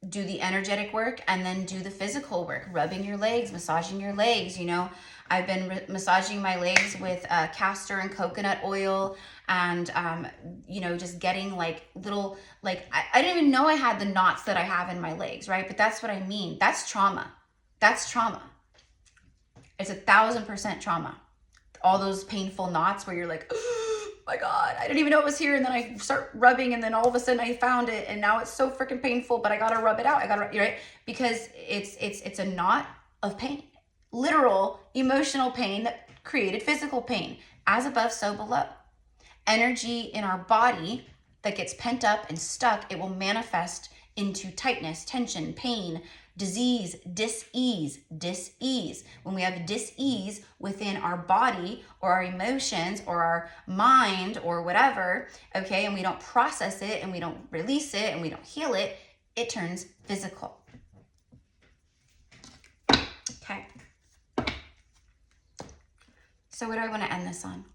do the energetic work and then do the physical work, rubbing your legs, massaging your legs. You know, I've been massaging my legs with castor and coconut oil, and you know, just getting like little, like I didn't even know I had the knots that I have in my legs, right? But that's what I mean. That's trauma. That's trauma. It's 1000% trauma. All those painful knots where you're like, oh my God, I didn't even know it was here. And then I start rubbing, and then all of a sudden I found it, and now it's so freaking painful, but I gotta rub it out. I gotta, right? Because it's a knot of pain, literal emotional pain that created physical pain. As above, so below. Energy in our body that gets pent up and stuck, it will manifest into tightness, tension, pain, disease, dis-ease. When we have dis-ease within our body or our emotions or our mind or whatever, okay, and we don't process it and we don't release it and we don't heal it, it turns physical. Okay. So what do I want to end this on?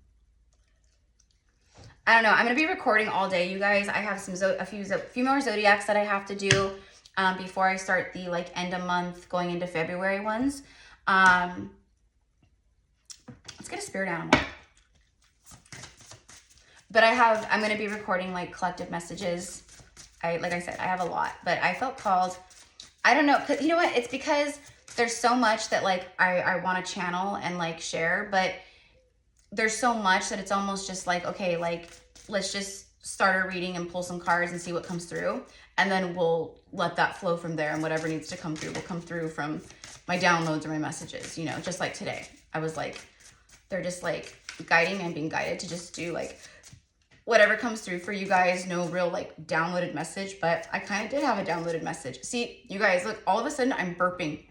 I don't know. I'm going to be recording all day, you guys. I have a few more zodiacs that I have to do before I start the like end of month going into February ones. Let's get a spirit animal. But I'm going to be recording like collective messages. Like I said, I have a lot, but I felt called, I don't know. You know what? It's because there's so much that like I want to channel and like share, but there's so much that it's almost just like, okay, like let's just start a reading and pull some cards and see what comes through. And then we'll let that flow from there, and whatever needs to come through will come through from my downloads or my messages, you know, just like today. I was like, they're just like guiding me and being guided to just do like whatever comes through for you guys. No real like downloaded message, but I kind of did have a downloaded message. See, you guys, look, all of a sudden I'm burping.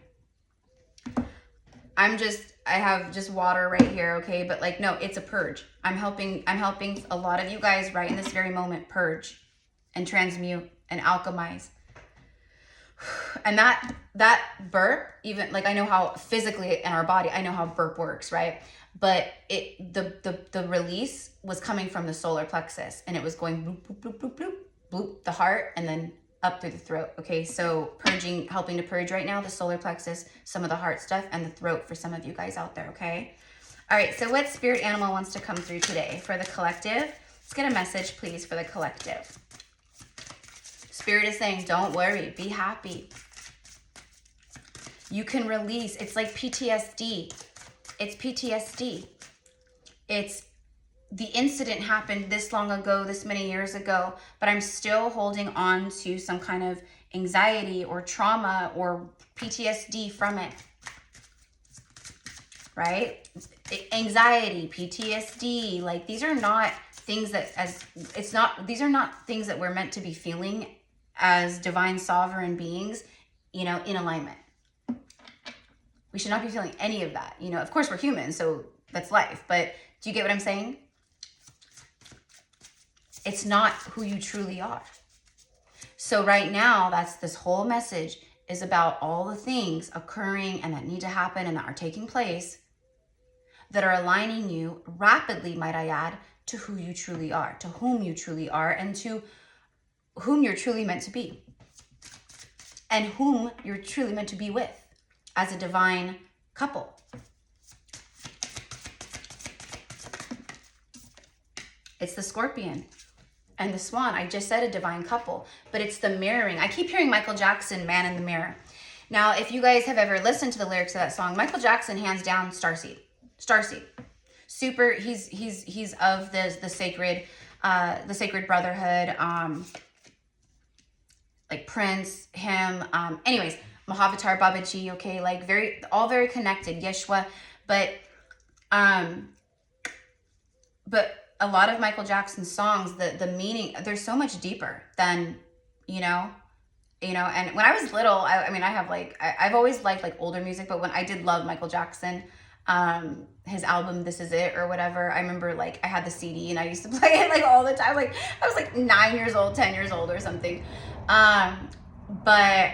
I have just water right here, okay? But like, no, it's a purge. I'm helping a lot of you guys right in this very moment purge and transmute and alchemize. And that burp, even like I know how physically in our body, I know how burp works, right? But the release was coming from the solar plexus, and it was going bloop, bloop, bloop, bloop, bloop, bloop, the heart, and then up through the throat. Okay, so purging, helping to purge right now, the solar plexus, some of the heart stuff, and the throat for some of you guys out there, okay? All right, so what spirit animal wants to come through today for the collective? Let's get a message, please, for the collective. Spirit is saying, don't worry, be happy. You can release. It's like PTSD. It's PTSD. It's the incident happened this long ago, this many years ago, but I'm still holding on to some kind of anxiety or trauma or PTSD from it, right? Anxiety, PTSD, like these are not things that these are not things that we're meant to be feeling as divine sovereign beings, you know, in alignment. We should not be feeling any of that. You know, of course we're human, so that's life, but do you get what I'm saying? It's not who you truly are. So right now, that's this whole message is about all the things occurring and that need to happen and that are taking place that are aligning you rapidly, might I add, to who you truly are, to whom you truly are, and to whom you're truly meant to be, and whom you're truly meant to be with as a divine couple. It's the Scorpion. and the swan. I just said a divine couple, but it's the mirroring. I keep hearing Michael Jackson, Man in the Mirror. Now, if you guys have ever listened to the lyrics of that song, Michael Jackson, hands down, starseed. Starseed. Super, he's of the sacred brotherhood, like Prince, him, anyways, Mahavatar, Babaji, okay, like all very connected, Yeshua, but a lot of Michael Jackson's songs, the meaning, they're so much deeper than, you know, and when I was little, I mean, I have like, I've always liked like older music, but when I did love Michael Jackson, his album, This Is It or whatever, I remember like I had the CD and I used to play it like all the time. Like I was like 9 years old, 10 years old or something. But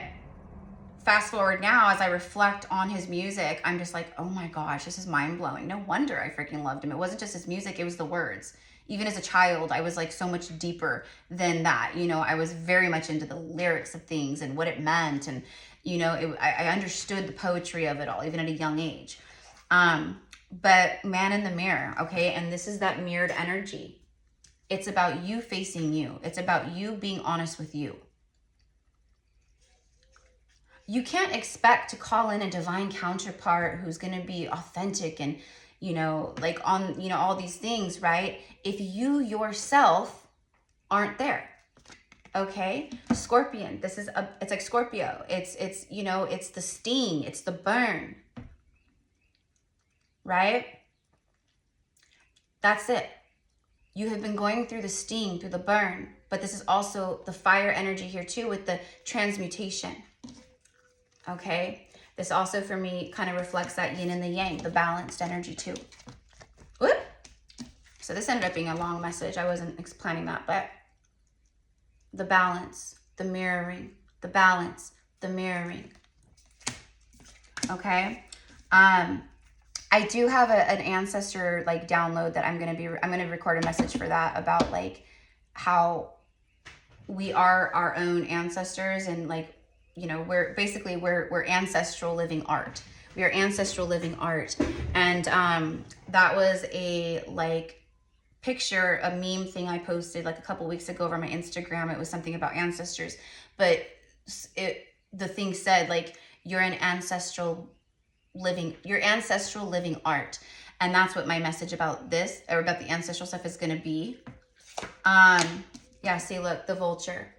fast forward now, as I reflect on his music, I'm just like, oh my gosh, this is mind blowing. No wonder I freaking loved him. It wasn't just his music, it was the words. Even as a child, I was like so much deeper than that. You know, I was very much into the lyrics of things and what it meant. And, you know, I understood the poetry of it all, even at a young age. But Man in the Mirror, okay? And this is that mirrored energy. It's about you facing you. It's about you being honest with you. You can't expect to call in a divine counterpart who's going to be authentic and, you know, like on, you know, all these things, right? If you yourself aren't there. Okay. Scorpion. This is it's like Scorpio. It's, you know, it's the sting. It's the burn. Right? That's it. You have been going through the sting, through the burn, but this is also the fire energy here too with the transmutation. Okay. This also for me kind of reflects that yin and the yang, the balanced energy too. Whoop. So this ended up being a long message. I wasn't planning that, but the balance, the mirroring, the balance, the mirroring. Okay. I do have an ancestor like download that I'm going to record a message for that about like how we are our own ancestors and like, you know, we're ancestral living art. We are ancestral living art. And that was a like picture, a meme thing I posted like a couple weeks ago over my Instagram. It was something about ancestors, but the thing said like you're an ancestral living art. And that's what my message about this or about the ancestral stuff is going to be. Yeah, see, look, the vulture.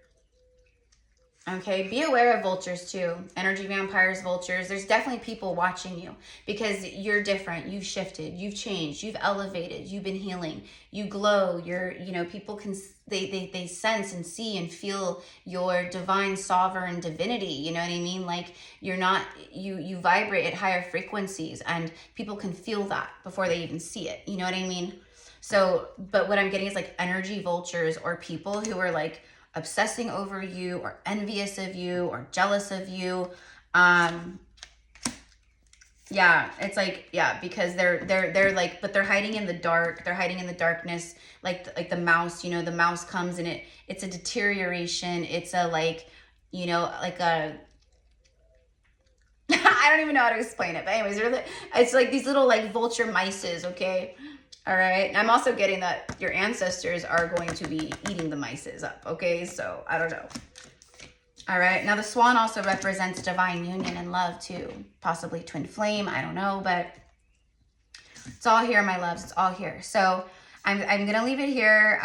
Okay, be aware of vultures too. Energy vampires, vultures. There's definitely people watching you because you're different. You've shifted, you've changed, you've elevated, you've been healing, you glow. You're, you know, people can, they sense and see and feel your divine sovereign divinity. You know what I mean? Like you're not, you vibrate at higher frequencies and people can feel that before they even see it. You know what I mean? So, but what I'm getting is like energy vultures or people who are like, obsessing over you or envious of you or jealous of you. Yeah, it's like, yeah, because they're like, but they're hiding in the dark. They're hiding in the darkness. Like the mouse, you know, the mouse comes and it's a deterioration. It's a like, you know, like a, I don't even know how to explain it, but anyways, it's like these little like vulture mices. Okay. All right. I'm also getting that your ancestors are going to be eating the mices up. Okay. So I don't know. All right. Now the swan also represents divine union and love too. Possibly twin flame. I don't know, but it's all here, my loves. It's all here. So I'm going to leave it here.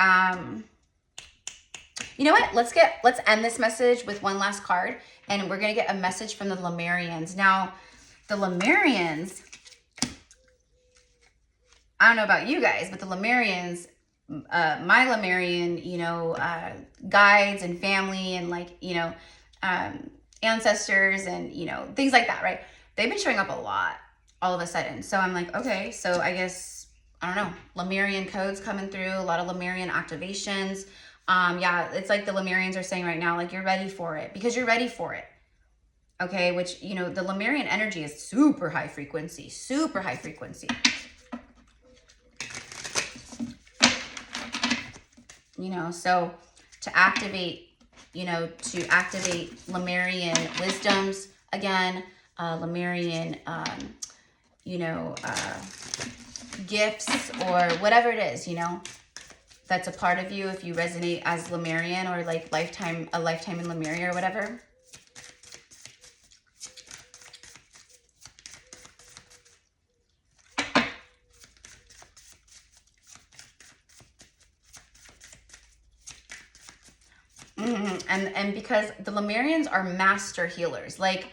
You know what? Let's end this message with one last card and we're going to get a message from the Lemurians. Now the Lemurians, I don't know about you guys, but the Lemurians, my Lemurian, you know, guides and family and like, you know, ancestors and, you know, things like that, right? They've been showing up a lot all of a sudden. So I'm like, okay, so I guess, I don't know, Lemurian codes coming through, a lot of Lemurian activations. Yeah, it's like the Lemurians are saying right now, like you're ready for it because you're ready for it. Okay, which, you know, the Lemurian energy is super high frequency, super high frequency. You know, so to activate Lemurian wisdoms again, Lemurian, you know, gifts or whatever it is, you know, that's a part of you, if you resonate as Lemurian or like a lifetime in Lemuria or whatever. And because the Lemurians are master healers, like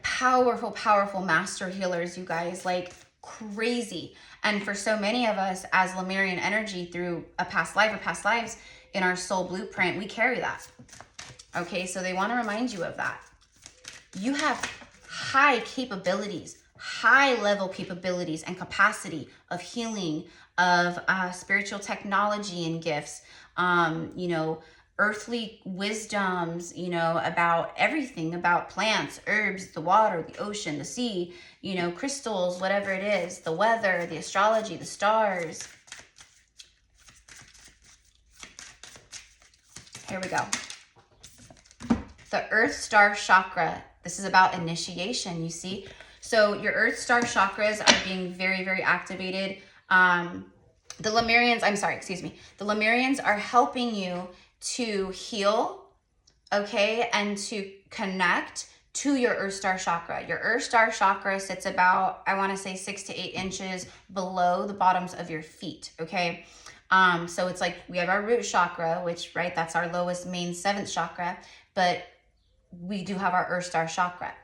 powerful, powerful master healers, you guys, like crazy. And for so many of us as Lemurian energy through a past life or past lives in our soul blueprint, we carry that. Okay, so they want to remind you of that. You have high capabilities, high level capabilities and capacity of healing, of spiritual technology and gifts, you know, earthly wisdoms, you know, about everything, about plants, herbs, the water, the ocean, the sea, you know, crystals, whatever it is, the weather, the astrology, the stars. Here we go. The Earth Star Chakra. This is about initiation, you see. So your Earth Star chakras are being very, very activated. The Lemurians, the Lemurians are helping you to heal, okay, and to connect to your Earth Star chakra. Your Earth Star chakra sits about, I want to say 6 to 8 inches below the bottoms of your feet, okay? So it's like we have our root chakra, which, right, that's our lowest main 7th chakra, but we do have our Earth Star chakra.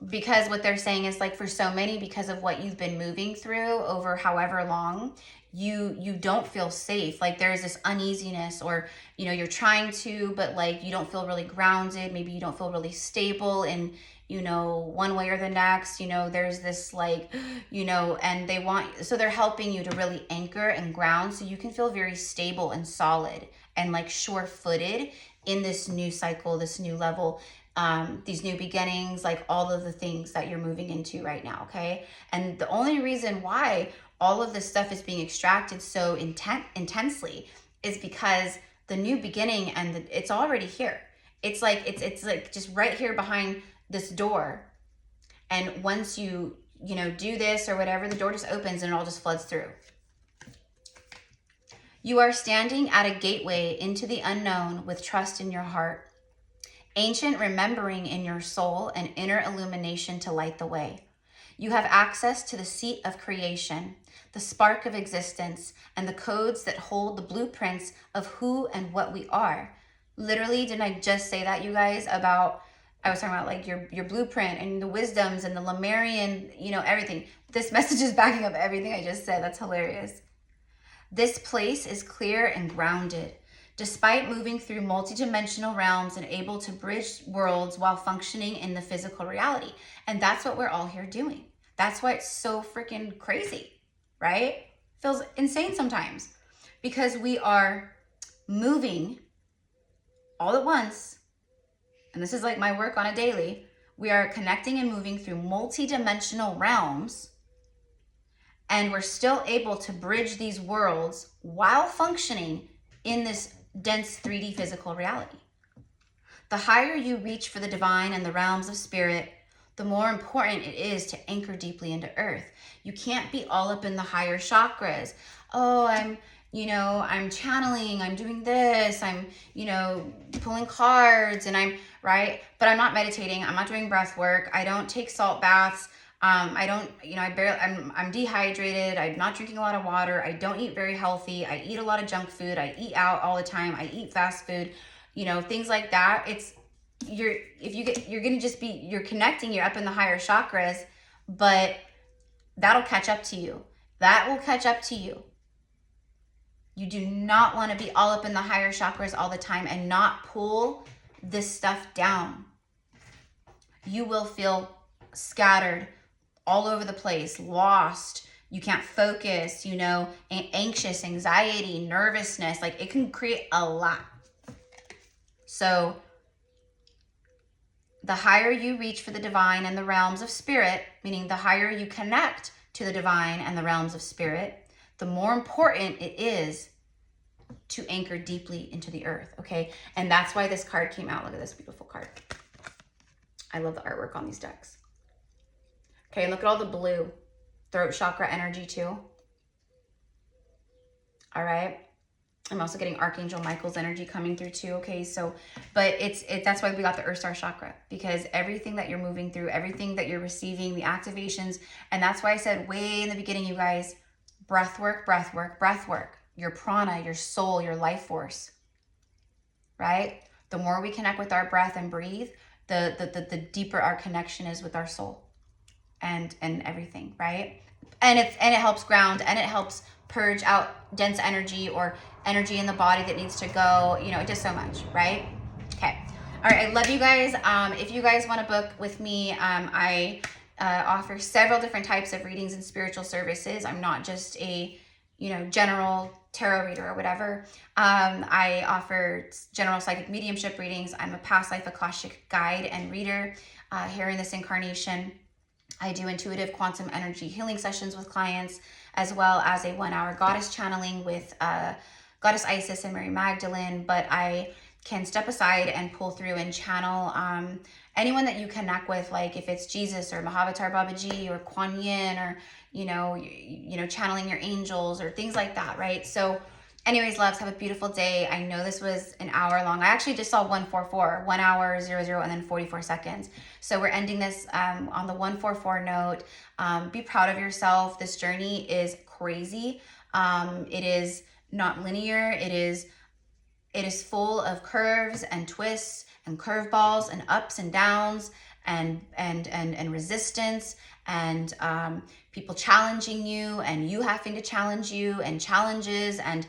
Because what they're saying is, like, for so many, because of what you've been moving through over however long, you don't feel safe. Like there's this uneasiness, or, you know, you're trying to, but like you don't feel really grounded. Maybe you don't feel really stable in, you know, one way or the next. You know, there's this like, you know, and they want, so they're helping you to really anchor and ground so you can feel very stable and solid and like sure-footed in this new cycle, this new level, these new beginnings, like all of the things that you're moving into right now, okay? And the only reason why all of this stuff is being extracted so intensely is because the new beginning and it's already here. It's like it's like just right here behind this door. And once you know, do this or whatever, the door just opens and it all just floods through. You are standing at a gateway into the unknown with trust in your heart. Ancient remembering in your soul and inner illumination to light the way. You have access to the seat of creation, the spark of existence, and the codes that hold the blueprints of who and what we are. Literally, didn't I just say that, you guys, about, I was talking about like your blueprint and the wisdoms and the Lemurian, you know, everything. This message is backing up everything I just said. That's hilarious. This place is clear and grounded. Despite moving through multidimensional realms and able to bridge worlds while functioning in the physical reality. And that's what we're all here doing. That's why it's so freaking crazy, right? Feels insane sometimes because we are moving all at once. And this is like my work on a daily. We are connecting and moving through multidimensional realms, and we're still able to bridge these worlds while functioning in this dense 3D physical reality. The higher you reach for the divine and the realms of spirit, the more important it is to anchor deeply into earth. You can't be all up in the higher chakras. Oh, I'm channeling, I'm doing this, I'm, pulling cards, and I'm, right? But I'm not meditating, I'm not doing breath work, I don't take salt baths, I'm dehydrated, I'm not drinking a lot of water, I don't eat very healthy, I eat a lot of junk food, I eat out all the time, I eat fast food, things like that. You're connecting, you're up in the higher chakras, but that'll catch up to you. That will catch up to you. You do not want to be all up in the higher chakras all the time and not pull this stuff down. You will feel scattered all over the place, lost. You can't focus, anxious, anxiety, nervousness. Like, it can create a lot. So the higher you reach for the divine and the realms of spirit, meaning the higher you connect to the divine and the realms of spirit, the more important it is to anchor deeply into the earth, okay? And that's why this card came out. Look at this beautiful card. I love the artwork on these decks. Okay, and look at all the blue. Throat chakra energy too. All right. I'm also getting Archangel Michael's energy coming through too. Okay, so, but that's why we got the Earth Star chakra, because everything that you're moving through, everything that you're receiving, the activations, and that's why I said way in the beginning, you guys, breath work, breath work, breath work, your prana, your soul, your life force, right? The more we connect with our breath and breathe, the deeper our connection is with our soul and everything, right? And it helps ground, and it helps purge out dense energy or energy in the body that needs to go. You know, it does so much, right? Okay. All right. I love you guys. If you guys want to book with me, I offer several different types of readings and spiritual services. I'm not just a, you know, general tarot reader or whatever. I offer general psychic mediumship readings. I'm a past life Akashic guide and reader here in this incarnation. I do intuitive quantum energy healing sessions with clients, as well as a 1-hour goddess channeling with Goddess Isis and Mary Magdalene. But I can step aside and pull through and channel anyone that you connect with, like if it's Jesus or Mahavatar Babaji or Kuan Yin, or you know, channeling your angels or things like that, right? So anyways, loves, have a beautiful day. I know this was an hour long. I actually just saw 144, 1 hour, 00, and then 44 seconds. So we're ending this on the 144 note. Be proud of yourself. This journey is crazy. It is not linear. It is full of curves and twists and curveballs and ups and downs and resistance and people challenging you and you having to challenge you and challenges, and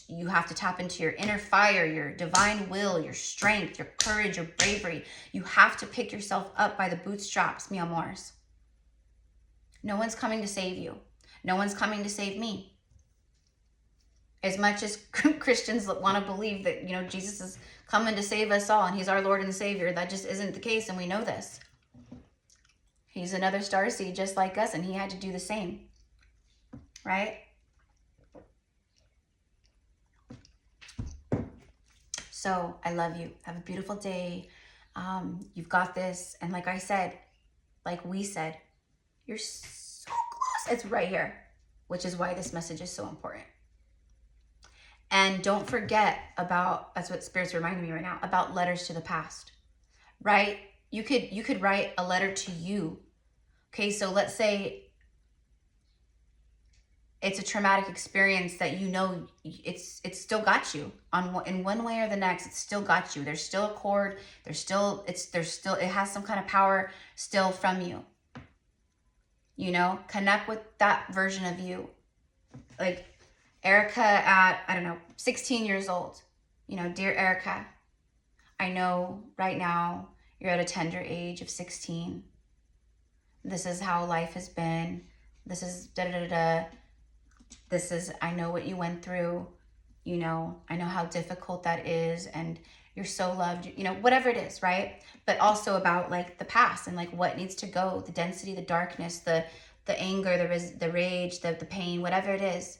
you have to tap into your inner fire, your divine will, your strength, your courage, your bravery. You have to pick yourself up by the bootstraps, mi amors. No one's coming to save you. No one's coming to save me. As much as Christians want to believe that, you know, Jesus is coming to save us all and he's our Lord and Savior, that just isn't the case, and we know this. He's another starseed just like us, and he had to do the same, right? So I love you. Have a beautiful day. You've got this. And like I said, like we said, you're so close. It's right here, which is why this message is so important. And don't forget about, that's what Spirit's reminding me right now, about letters to the past, right? You could write a letter to you. Okay, so let's say it's a traumatic experience that, you know, it's still got you in one way or the next. It's still got you. There's still a cord. It has some kind of power still from you. You know, connect with that version of you. Like Erica at, I don't know, 16 years old. You know, dear Erica, I know right now you're at a tender age of 16. This is how life has been. This is da-da-da-da. This is, I know what you went through. You know, I know how difficult that is, and you're so loved, you know, whatever it is, right? But also about like the past and like what needs to go, the density, the darkness, the anger, the rage, the pain, whatever it is.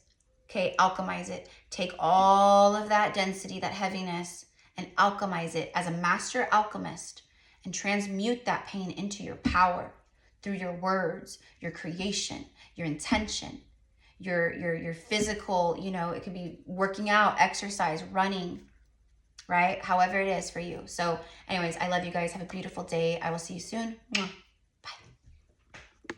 Okay, alchemize it. Take all of that density, that heaviness, and alchemize it as a master alchemist, and transmute that pain into your power through your words, your creation, your intention, your physical, you know, it could be working out, exercise, running, right? However it is for you. So anyways, I love you guys. Have a beautiful day. I will see you soon. Mwah.